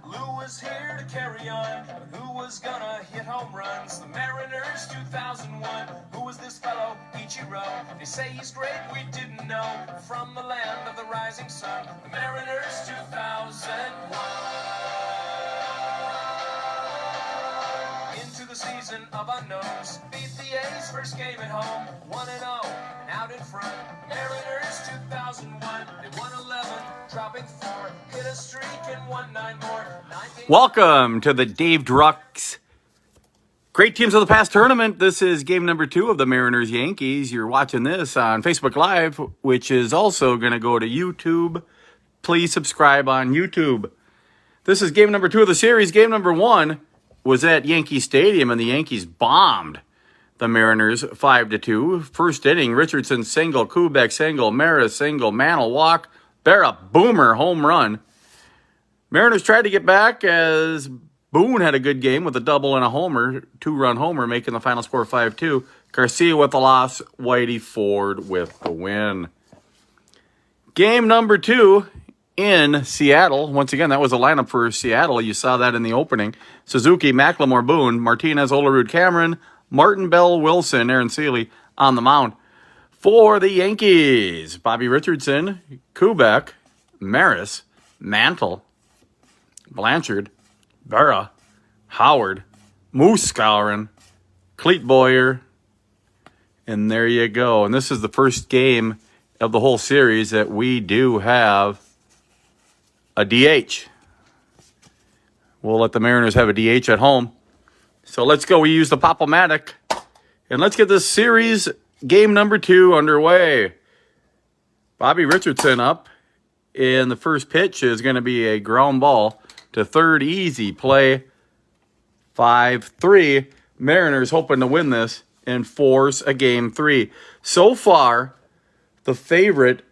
Lou was here to carry on. Who was gonna hit home runs? The Mariners 2001. Who was this fellow? Ichiro. They say he's great, we didn't know. From the land of the rising sun. The Mariners 2001. Into the season of unknowns. Beat the A's first game at home. 1-0 and out in front. Mariners 2001. They won 11, dropping 4. Hit a streak and won 9 more. Welcome to the Dave Drucks Great Teams of the Past tournament. This is game number 2 of the Mariners Yankees. You're watching this on Facebook Live, which is also going to go to YouTube. Please subscribe on YouTube. This is game number 2 of the series. Game number 1 was at Yankee Stadium, and the Yankees bombed the Mariners 5-2. First inning, Richardson single, Kubek single, Maris single, Mantle walk, Berra boomer home run. Mariners tried to get back as Boone had a good game with a double and a homer, 2-run homer, making the final score 5-2. Garcia with the loss, Whitey Ford with the win. Game number 2 in Seattle. Once again, that was a lineup for Seattle. You saw that in the opening. Suzuki, McLemore, Boone, Martinez, Olerud, Cameron, Martin, Bell, Wilson, Aaron Seeley on the mound. For the Yankees, Bobby Richardson, Kubek, Maris, Mantle, Blanchard, Berra, Howard, Moose Skowron, Cleat Boyer, and there you go. And this is the first game of the whole series that we do have a DH. We'll let the Mariners have a DH at home. So let's go. We use the Pop-O-Matic. And let's get this series game number 2 underway. Bobby Richardson up. And the first pitch is going to be a ground ball to third, easy play. 5-3. Mariners hoping to win this and force a game 3. So far, the favorite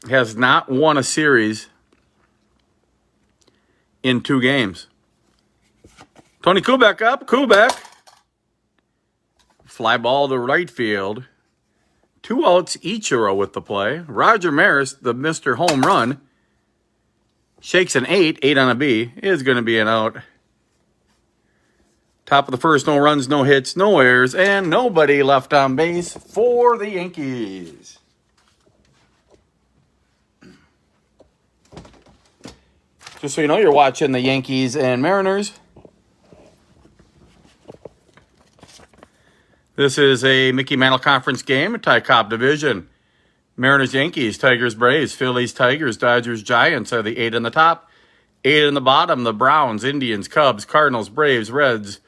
has not won a series in 2 games. Tony Kubek up. Kubek. Fly ball to right field. 2 outs, Ichiro with the play. Roger Maris, the Mr. Home Run, shakes an 8 on a B, is going to be an out. Top of the first, no runs, no hits, no errors, and nobody left on base for the Yankees. Just so you know, you're watching the Yankees and Mariners. This is a Mickey Mantle Conference game, a Ty-Cobb division. Mariners, Yankees, Tigers, Braves, Phillies, Tigers, Dodgers, Giants are the 8 in the top. 8 in the bottom, the Browns, Indians, Cubs, Cardinals, Braves, Reds,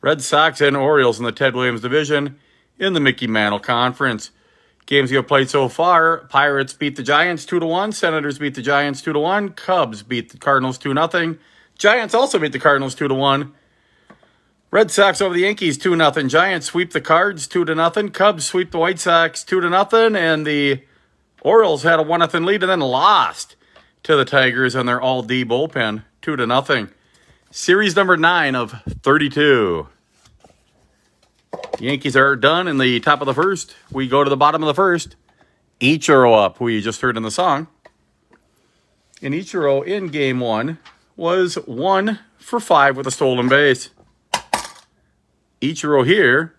Red Sox, and Orioles in the Ted Williams division in the Mickey Mantle Conference. Games you have played so far, Pirates beat the Giants 2-1, Senators beat the Giants 2-1, Cubs beat the Cardinals 2-0, Giants also beat the Cardinals 2-1. Red Sox over the Yankees 2-0. Giants sweep the Cards 2-0. Cubs sweep the White Sox 2-0. And the Orioles had a 1-0 lead and then lost to the Tigers on their all-D bullpen 2-0. Series number 9 of 32. The Yankees are done in the top of the first. We go to the bottom of the first. Ichiro up, who you just heard in the song. And Ichiro in game 1 was 1 for 5 with a stolen base. Ichiro here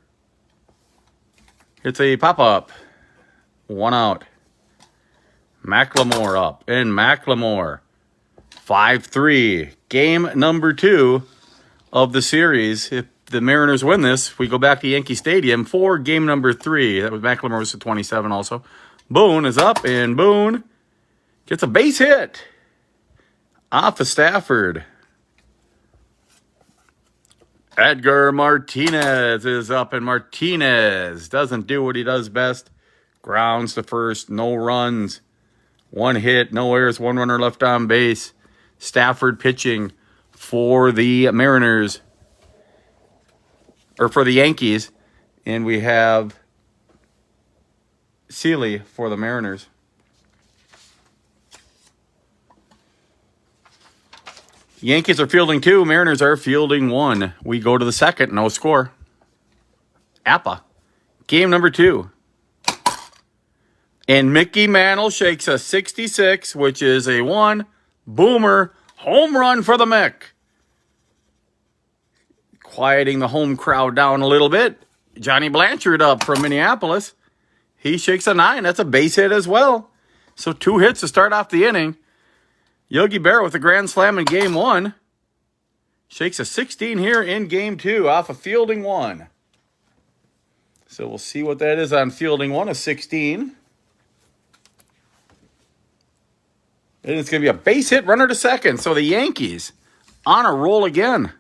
hits a pop-up. 1 out. McLemore up. And McLemore. 5-3. Game number 2 of the series. If the Mariners win this, we go back to Yankee Stadium for game number 3. That was McLemore was at 27 also. Boone is up, and Boone gets a base hit off of Stafford. Edgar Martinez is up, and Martinez doesn't do what he does best. Grounds to first, no runs, 1 hit, no errors, 1 runner left on base. Stafford pitching for the Mariners, or for the Yankees, and we have Seeley for the Mariners. Yankees are fielding 2. Mariners are fielding 1. We go to the second. No score. APBA. Game number 2. And Mickey Mantle shakes a 66, which is a 1. Boomer Home run for the Mick. Quieting the home crowd down a little bit. Johnny Blanchard up from Minneapolis. He shakes a 9. That's a base hit as well. So 2 hits to start off the inning. Yogi Berra with a grand slam in game 1. Shakes a 16 here in game 2 off of fielding 1. So we'll see what that is on fielding 1, a 16. And it's going to be a base hit, runner to second. So the Yankees on a roll again.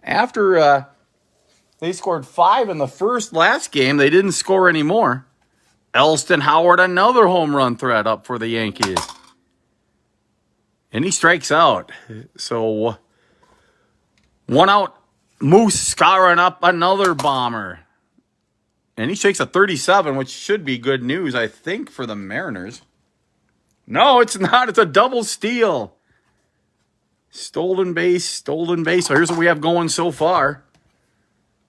After they scored 5 in the last game, they didn't score any more. Elston Howard, another home run threat up for the Yankees. And he strikes out. So 1 out. Moose scouring up another bomber. And he shakes a 37, which should be good news, I think, for the Mariners. No, it's not. It's a double steal. Stolen base, stolen base. So here's what we have going so far.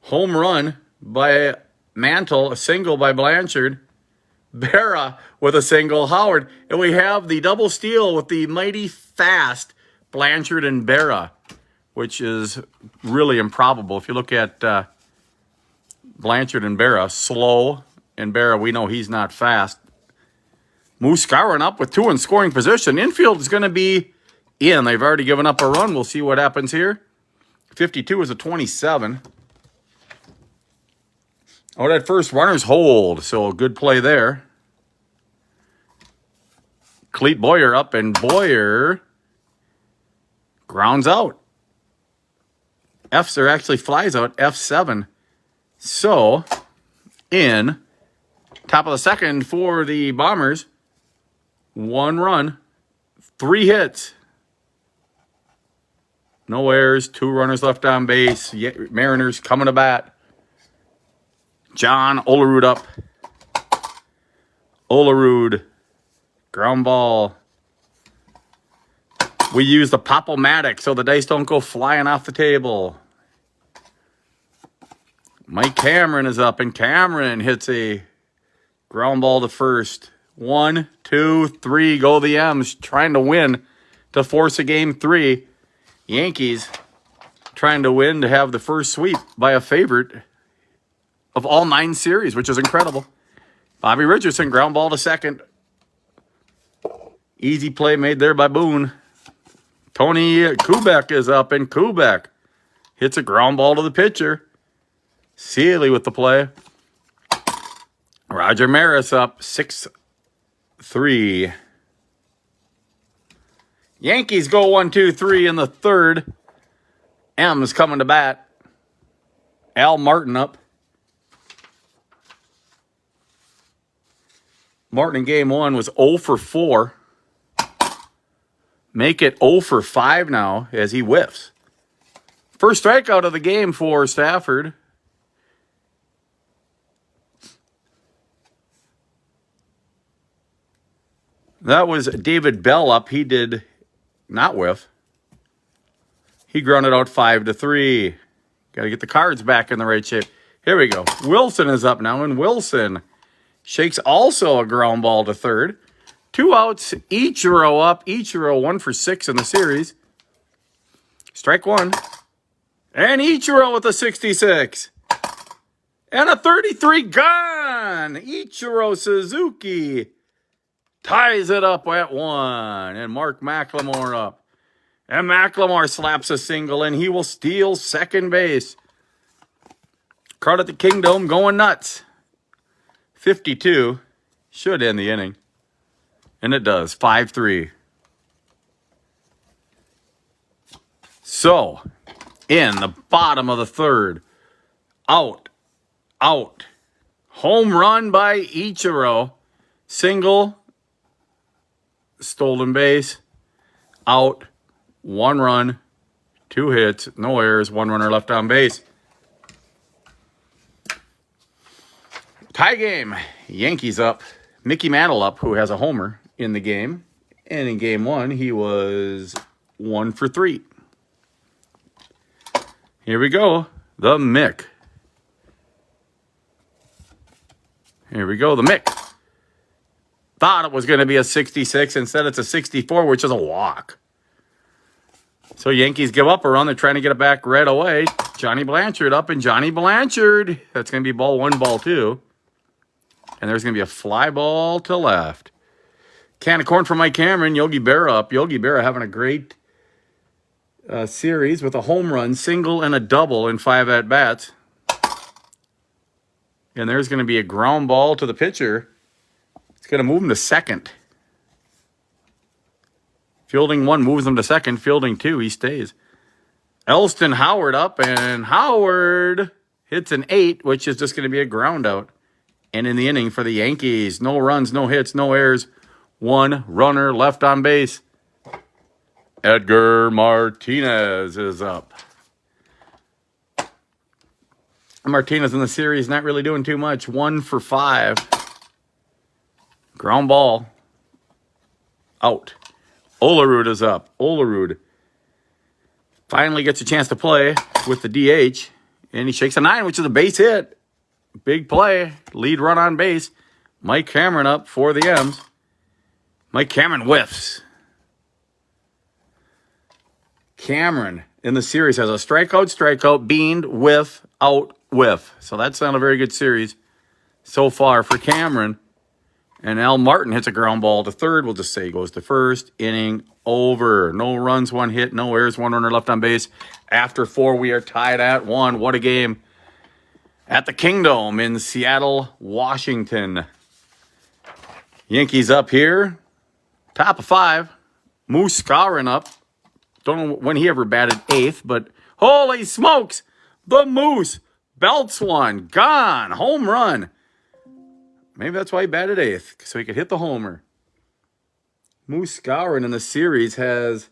Home run by Mantle, a single by Blanchard. Berra with a single, Howard. And we have the double steal with the mighty fast Blanchard and Berra, which is really improbable. If you look at Blanchard and Berra, slow, and Berra, we know he's not fast. Moose scouring up with 2 in scoring position. Infield is going to be in. They've already given up a run. We'll see what happens here. 52 is a 27. Oh, that first runner's hold. So a good play there. Cleat Boyer up, and Boyer grounds out. F's are actually flies out, F7. So, in top of the second for the Bombers, 1 run, 3 hits. No errors, 2 runners left on base. Mariners coming to bat. John Olerud up. Olerud, ground ball. We use the Pop-O-Matic so the dice don't go flying off the table. Mike Cameron is up, and Cameron hits a ground ball to first. 1, 2, 3, go the M's, trying to win to force a game 3. Yankees trying to win to have the first sweep by a favorite of all 9 series, which is incredible. Bobby Richardson, ground ball to second. Easy play made there by Boone. Tony Kubek is up, and Kubek hits a ground ball to the pitcher. Sealy with the play. Roger Maris up, 6-3. Yankees go 1, 2, 3 in the third. M's coming to bat. Al Martin up. Martin in game 1 was 0 for 4. Make it 0 for 5 now as he whiffs. First strikeout of the game for Stafford. That was David Bell up. He did not whiff. He grounded out 5-3. Got to get the cards back in the right shape. Here we go. Wilson is up now, and Wilson shakes also a ground ball to third. 2 outs. Ichiro up. Ichiro 1 for 6 in the series. Strike 1. And Ichiro with a 66. And a 33 gone. Ichiro Suzuki ties it up at 1. And Mark McLemore up. And McLemore slaps a single, and he will steal second base. Crowd at the Kingdom going nuts. 52 should end the inning. And it does. 5-3. So, in the bottom of the third. Out. Home run by Ichiro. Single. Stolen base. Out. 1 run. 2 hits. No errors. 1 runner left on base. Tie game. Yankees up. Mickey Mantle up, who has a homer in the game. And in game 1, he was 1 for 3. Here we go. The Mick. Here we go. The Mick. thought it was going to be a 66. Instead, it's a 64, which is a walk. So Yankees give up a run. They're trying to get it back right away. Johnny Blanchard up, and Johnny Blanchard. That's going to be ball one, ball two. And there's going to be a fly ball to left. Can of corn for Mike Cameron. Yogi Berra up. Yogi Berra having a great series with a home run, single, and a double in 5 at-bats. And there's going to be a ground ball to the pitcher. It's going to move him to second. Fielding 1 moves him to second. Fielding 2, he stays. Elston Howard up, and Howard hits an 8, which is just going to be a ground out. And in the inning for the Yankees, no runs, no hits, no errors. 1 runner left on base. Edgar Martinez is up. Martinez in the series not really doing too much. 1 for 5. Ground ball. Out. Olerud is up. Olerud finally gets a chance to play with the DH. And he shakes a 9, which is a base hit. Big play. Lead run on base. Mike Cameron up for the M's. Mike Cameron whiffs. Cameron in the series has a strikeout, beaned, whiff, out, whiff. So that's not a very good series so far for Cameron. And Al Martin hits a ground ball to third. We'll just say he goes to first. Inning over. No runs, 1 hit, no errors, 1 runner left on base. After 4, we are tied at 1. What a game. At the Kingdom in Seattle, Washington. Yankees up here. Top of 5. Moose Skowron up. Don't know when he ever batted 8th, but holy smokes. The Moose belts one. Gone. Home run. Maybe that's why he batted 8th, so he could hit the homer. Moose Skowron in the series has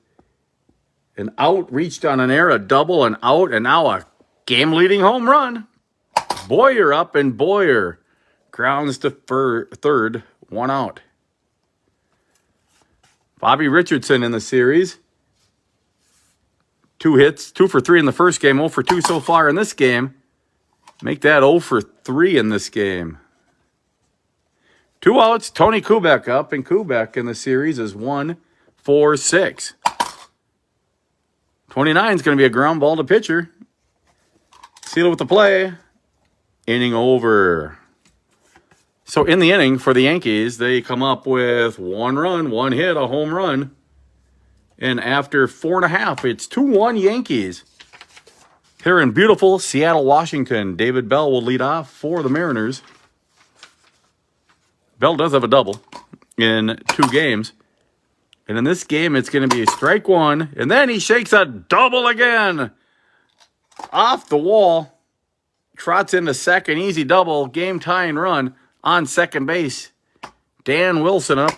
an out, reached on an air, a double, an out, and now a game-leading home run. Boyer up, and Boyer grounds to third, 1 out. Bobby Richardson in the series. 2 hits, 2 for 3 in the first game, 0 for 2 so far in this game. Make that 0 for 3 in this game. 2 outs, Tony Kubek up, and Kubek in the series is 1 for 6. 29 is going to be a ground ball to pitcher. Seal it with the play. Inning over. So in the inning for the Yankees, they come up with 1 run, 1 hit, a home run. And after 4.5, it's 2-1 Yankees. Here in beautiful Seattle, Washington, David Bell will lead off for the Mariners. Bell does have a double in 2 games. And in this game, it's going to be a strike 1. And then he shakes a double again. Off the wall. Trots into second. Easy double. Game tying run on second base. Dan Wilson up.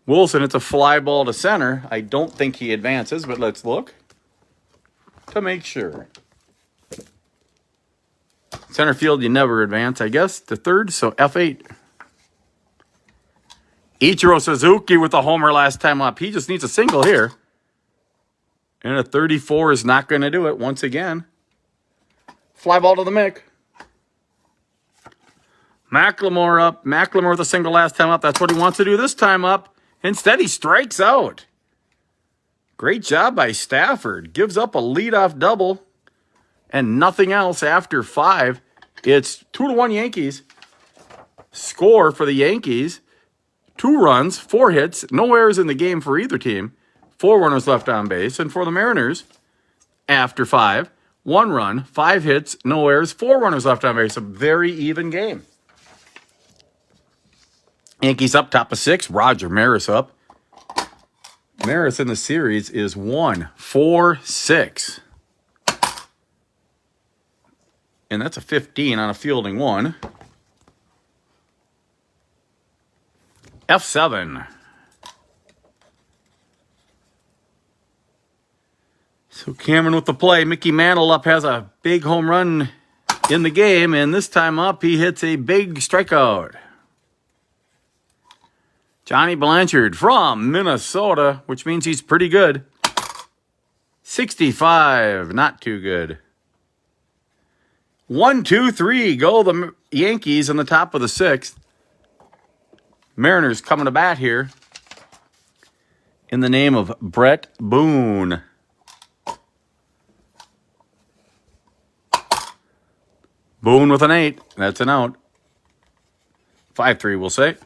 Wilson, it's a fly ball to center. I don't think he advances, but let's look to make sure. Center field, you never advance, I guess, to third, so F8. Ichiro Suzuki with a homer last time up. He just needs a single here. And a 34 is not going to do it once again. Fly ball to the Mick. McLemore up. McLemore with a single last time up. That's what he wants to do this time up. Instead, he strikes out. Great job by Stafford. Gives up a leadoff double. And nothing else after 5. It's 2-1 Yankees. Score for the Yankees. 2 runs, 4 hits, no errors in the game for either team. 4 runners left on base. And for the Mariners, after 5, 1 run, 5 hits, no errors, 4 runners left on base. A very even game. Yankees up top of 6. Roger Maris up. Maris in the series is 1 for 6. And that's a 15 on a fielding 1. F7. So Cameron with the play. Mickey Mantle up has a big home run in the game. And this time up, he hits a big strikeout. Johnny Blanchard from Minnesota, which means he's pretty good. 65, not too good. 1, 2, 3, go the Yankees in the top of the 6th. Mariners coming to bat here in the name of Brett Boone. Boone with an 8. That's an out. 5-3, we'll say.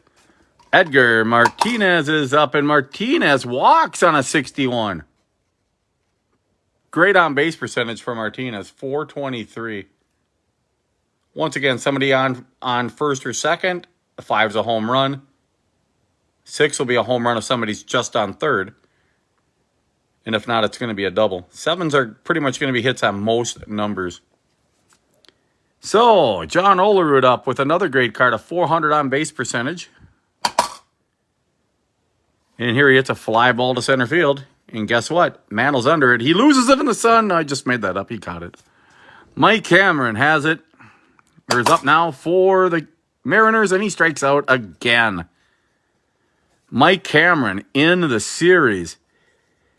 Edgar Martinez is up, and Martinez walks on a 61. Great on base percentage for Martinez, 423. Once again, somebody on first or second. A 5's a home run. 6 will be a home run if somebody's just on third. And if not, it's going to be a double. 7s are pretty much going to be hits on most numbers. So, John Olerud up with another great card, a 400 on base percentage. And here he hits a fly ball to center field. And guess what? Mantle's under it. He loses it in the sun. I just made that up. He caught it. Mike Cameron has it. Or is up now for the Mariners, and he strikes out again. Mike Cameron in the series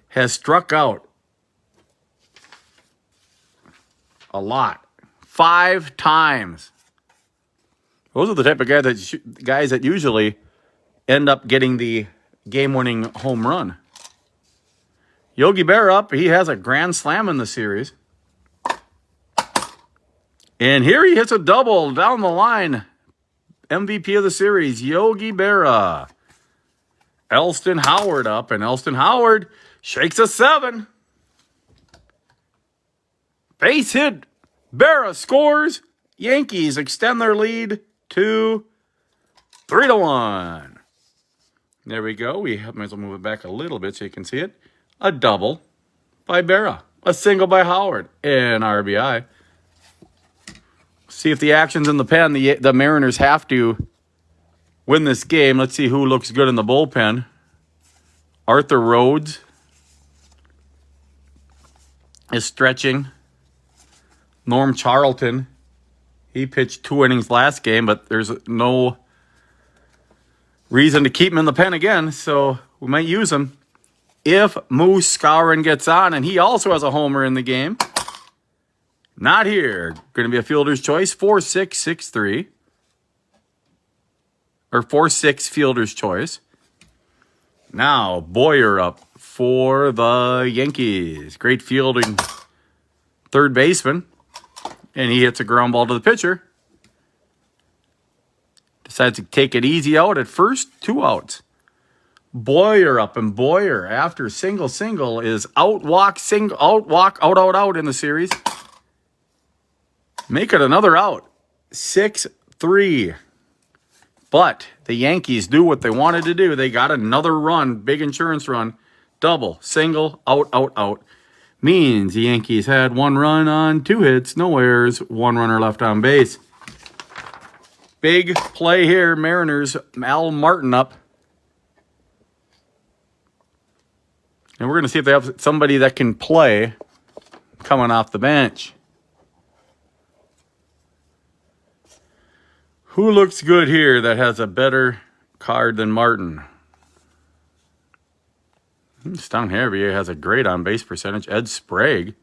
has struck out a lot. 5 times. Those are the type of guys that usually end up getting the game-winning home run. Yogi Berra up. He has a grand slam in the series. And here he hits a double down the line. MVP of the series, Yogi Berra. Elston Howard up, and Elston Howard shakes a 7. Base hit. Berra scores. Yankees extend their lead to 3-1. There we go. We might as well move it back a little bit so you can see it. A double by Berra. A single by Howard. And RBI. See if the action's in the pen. The Mariners have to win this game. Let's see who looks good in the bullpen. Arthur Rhodes is stretching. Norm Charlton, he pitched 2 innings last game, but there's no reason to keep him in the pen again, so we might use him. If Moose Skowron gets on, and he also has a homer in the game. Not here. Going to be a fielder's choice, 4-6, 6-3. Or 4-6 fielder's choice. Now, Boyer up for the Yankees. Great fielding third baseman. And he hits a ground ball to the pitcher. Decides to take it easy out at first. 2 outs. Boyer up, and Boyer after single is out in the series. Make it another out. 6-3. But the Yankees do what they wanted to do. They got another run, big insurance run. Double, single, out. Means the Yankees had 1 run on 2 hits, no errors, 1 runner left on base. Big play here, Mariners. Al Martin up. And we're going to see if they have somebody that can play coming off the bench. Who looks good here that has a better card than Martin? Stung Harvey has a great on-base percentage. Ed Sprague.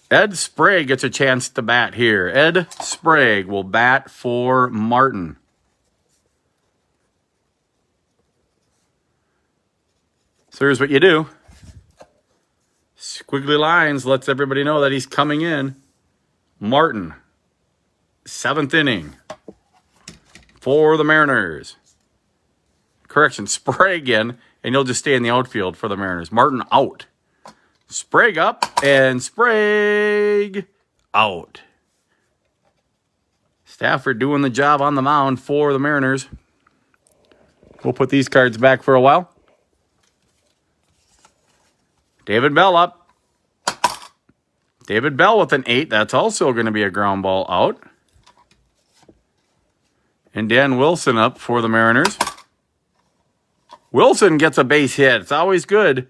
Ed Sprague gets a chance to bat here. Ed Sprague will bat for Martin. So here's what you do. Squiggly lines lets everybody know that he's coming in. Martin, 7th inning for the Mariners. Correction, Sprague in, and he'll just stay in the outfield for the Mariners. Martin out. Sprague up, and Sprague out. Stafford doing the job on the mound for the Mariners. We'll put these cards back for a while. David Bell up. David Bell with an 8. That's also going to be a ground ball out. And Dan Wilson up for the Mariners. Wilson gets a base hit. It's always good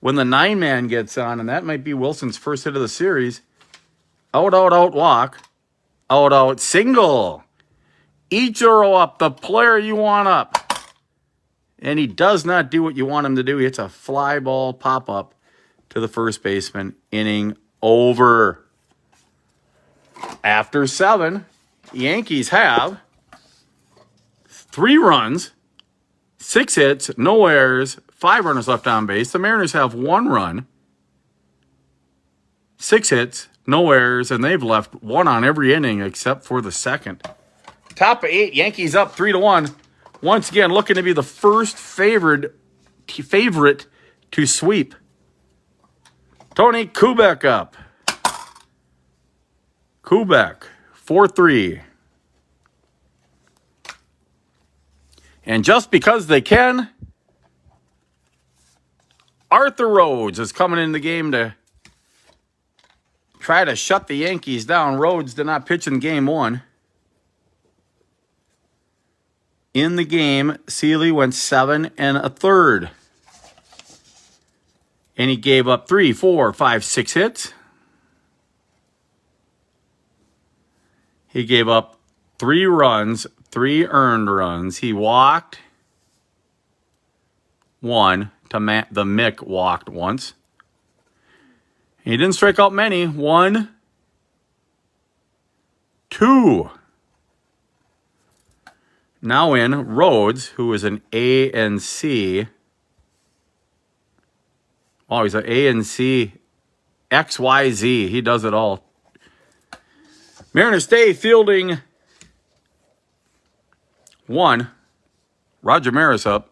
when the 9-man gets on, and that might be Wilson's first hit of the series. Out, walk. Out, single. Ichiro up, the player you want up. And he does not do what you want him to do. He hits a fly ball pop-up to the first baseman. Inning over. After 7, Yankees have 3 runs, 6 hits, no errors, 5 runners left on base. The Mariners have 1 run, 6 hits, no errors, and they've left 1 on every inning except for the second. Top of 8, Yankees up 3-1. Once again, looking to be the first favorite to sweep. Tony Kubek up. Kubek, 4-3. And just because they can, Arthur Rhodes is coming in the game to try to shut the Yankees down. Rhodes did not pitch in game 1. In the game, Seeley went 7 1/3. And he gave up 3, 4, 5, 6 hits. He gave up 3 runs, 3 earned runs. He walked 1. The Mick walked once. He didn't strike out many. 1, 2. Now in Rhodes, who is an A and C. Oh, he's an A and C. XYZ. He does it all. Mariners stay fielding 1. Roger Maris up.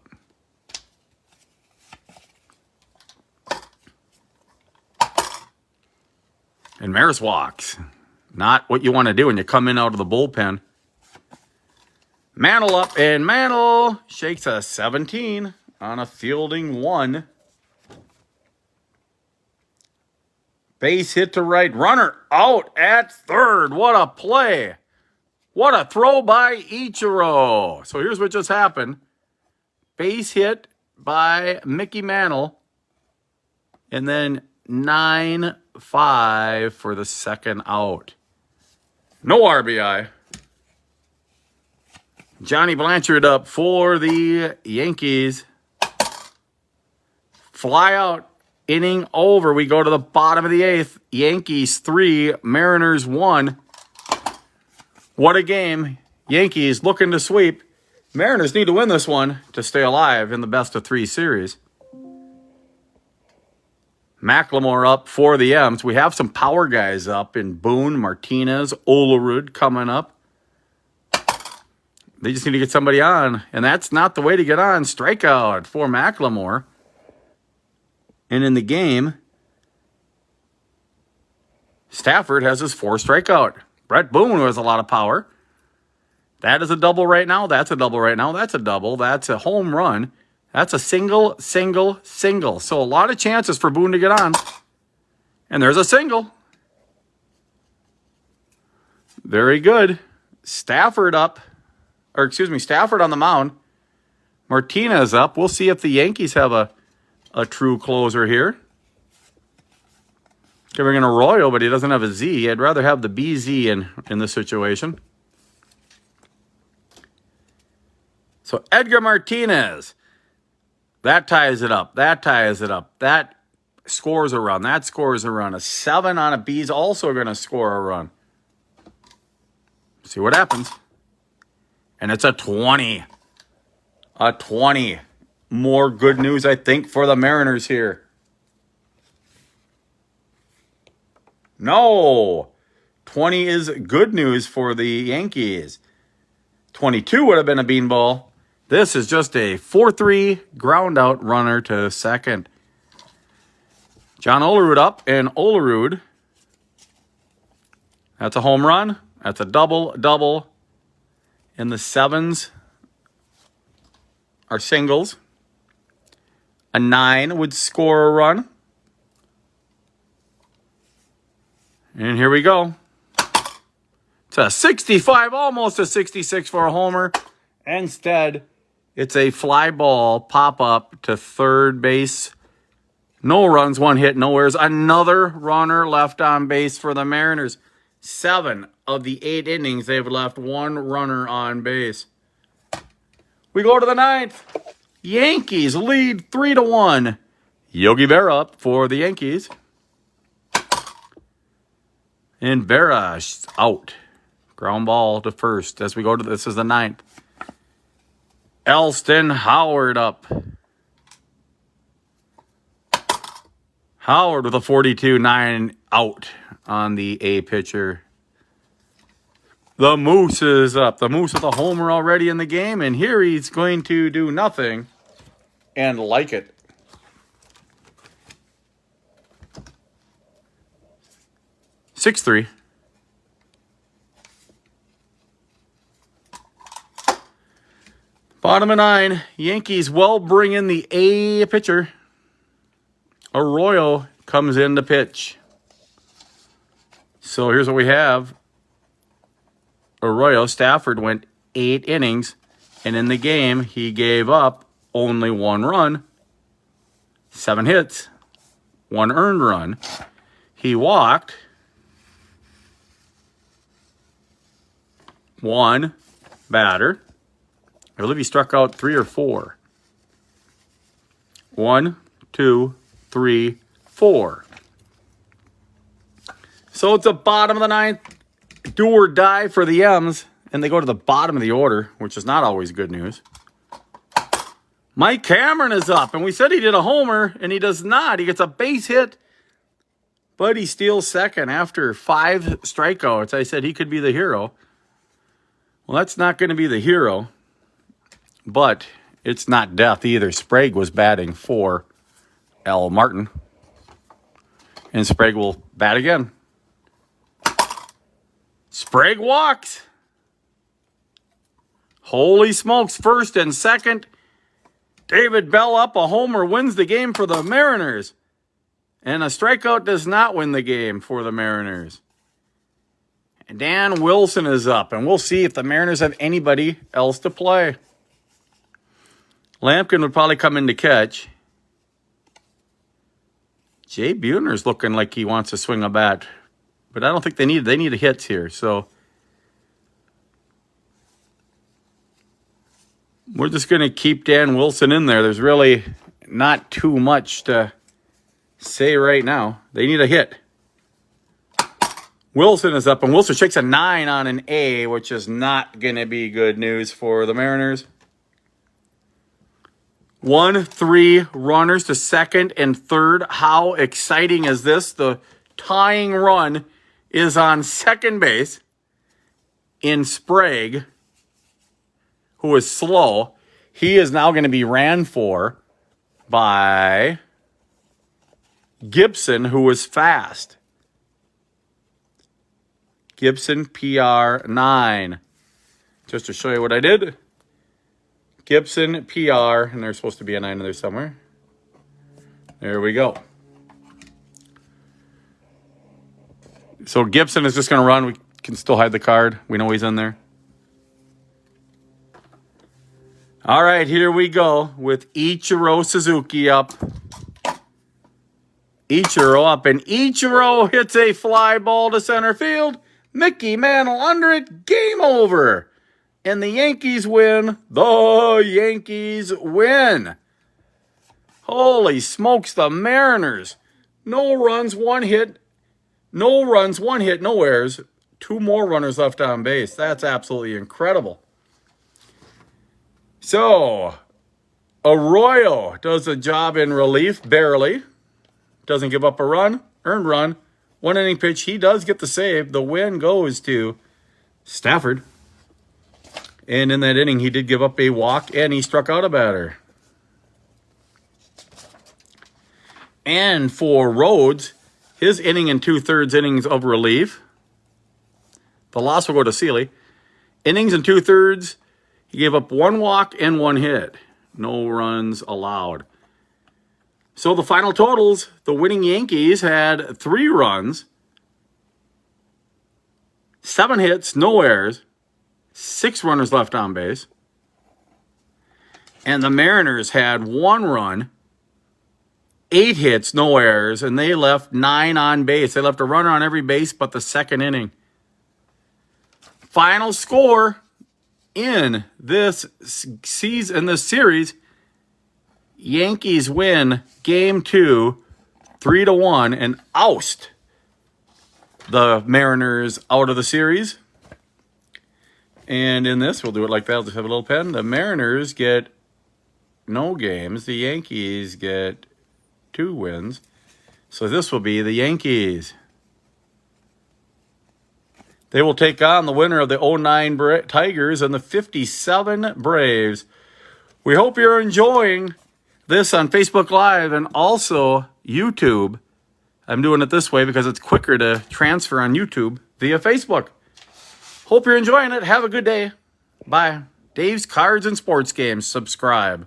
And Maris walks. Not what you want to do when you come in out of the bullpen. Mantle up, and Mantle shakes a 17 on a fielding 1. Base hit to right. Runner out at third. What a play. What a throw by Ichiro. So here's what just happened. Base hit by Mickey Mantle. And then 9-5 for the second out. No RBI. Johnny Blanchard up for the Yankees. Fly out. Inning over. We go to the bottom of the 8th. Yankees 3, Mariners 1. What a game. Yankees looking to sweep. Mariners need to win this one to stay alive in the best-of-3 series. McLemore up for the M's. We have some power guys up in Boone, Martinez, Olerud coming up. They just need to get somebody on, and that's not the way to get on. Strikeout for McLemore. And in the game, Stafford has his 4th strikeout. Brett Boone has a lot of power. That is a double right now. That's a double right now. That's a double. That's a home run. That's a single, single, single. So a lot of chances for Boone to get on. And there's a single. Very good. Stafford up. Stafford on the mound. Martinez up. We'll see if the Yankees have a true closer here. Okay, we're going to Arroyo, but he doesn't have a Z. I'd rather have the BZ in this situation. So Edgar Martinez. That ties it up. That ties it up. That scores a run. That scores a run. A 7 on a B is also going to score a run. See what happens. And it's a 20. A 20. More good news, I think, for the Mariners here. No. 20 is good news for the Yankees. 22 would have been a beanball. This is just a 4-3 ground out runner to second. John Olerud up, and Olerud. That's a home run. That's a double. And the 7s are singles. A 9 would score a run. And here we go. It's a 65, almost a 66 for a homer. Instead, it's a fly ball pop-up to third base. No runs, 1 hit, no errors. Another runner left on base for the Mariners. 7 of the 8 innings, they've left 1 runner on base. We go to the 9th. Yankees lead 3-1. Yogi Berra up for the Yankees. And Berra out. Ground ball to first as we go to this is the 9th. Elston Howard up. Howard with a 42-9 out on the A pitcher. The Moose is up. The Moose with a homer already in the game, and here he's going to do nothing and like it. 6-3. Bottom of 9. Yankees will bring in the A pitcher. Arroyo comes in to pitch. So here's what we have. Arroyo, Stafford went 8 innings, and in the game, he gave up only 1 run, 7 hits, 1 earned run. He walked 1 batter. I believe he struck out 3 or 4. 1, 2, 3, 4. So it's a bottom of the 9th. Do or die for the M's, and they go to the bottom of the order, which is not always good news. Mike Cameron is up, and we said he did a homer, and he does not. He gets a base hit, but he steals second after 5 strikeouts. I said he could be the hero. Well, that's not going to be the hero, but it's not death either. Sprague was batting for L. Martin, and Sprague will bat again. Sprague walks. Holy smokes, first and second. David Bell up, a homer wins the game for the Mariners. And a strikeout does not win the game for the Mariners. And Dan Wilson is up, and we'll see if the Mariners have anybody else to play. Lampkin would probably come in to catch. Jay Buhner's looking like he wants to swing a bat. But I don't think they need hits here. So we're just going to keep Dan Wilson in there. There's really not too much to say right now. They need a hit. Wilson is up, and Wilson shakes a 9 on an A, which is not going to be good news for the Mariners. 1-3 runners to second and third. How exciting is this? The tying run is on second base in Sprague, who is slow. He is now going to be ran for by Gibson, who is fast. Gibson, PR 9. Just to show you what I did. Gibson, PR, and there's supposed to be a 9 in there somewhere. There we go. So Gibson is just going to run. We can still hide the card. We know he's in there. All right, here we go with Ichiro Suzuki up. Ichiro up, and Ichiro hits a fly ball to center field. Mickey Mantle under it. Game over. And the Yankees win. The Yankees win. Holy smokes, the Mariners. No runs, 1 hit. No runs, 1 hit, no errors. 2 more runners left on base. That's absolutely incredible. So, Arroyo does a job in relief, barely. Doesn't give up a run, earned run. 1 inning pitch, he does get the save. The win goes to Stafford. And in that inning, he did give up a walk, and he struck out a batter. And for Rhodes, his inning and 2/3 innings of relief. The loss will go to Seeley. Innings and 2/3, he gave up 1 walk and 1 hit. No runs allowed. So the final totals, the winning Yankees had 3 runs, 7 hits, no errors, 6 runners left on base. And the Mariners had 1 run, 8 hits, no errors, and they left 9 on base. They left a runner on every base but the second inning. Final score in this season, in this series, Yankees win Game 2, 3-1, and oust the Mariners out of the series. And in this, we'll do it like that. I'll just have a little pen. The Mariners get no games. The Yankees get 2 wins. So this will be the Yankees. They will take on the winner of the 09 Tigers and the 57 Braves. We hope you're enjoying this on Facebook Live and also YouTube. I'm doing it this way because it's quicker to transfer on YouTube via Facebook. Hope you're enjoying it. Have a good day. Bye. Dave's Cards and Sports Games. Subscribe.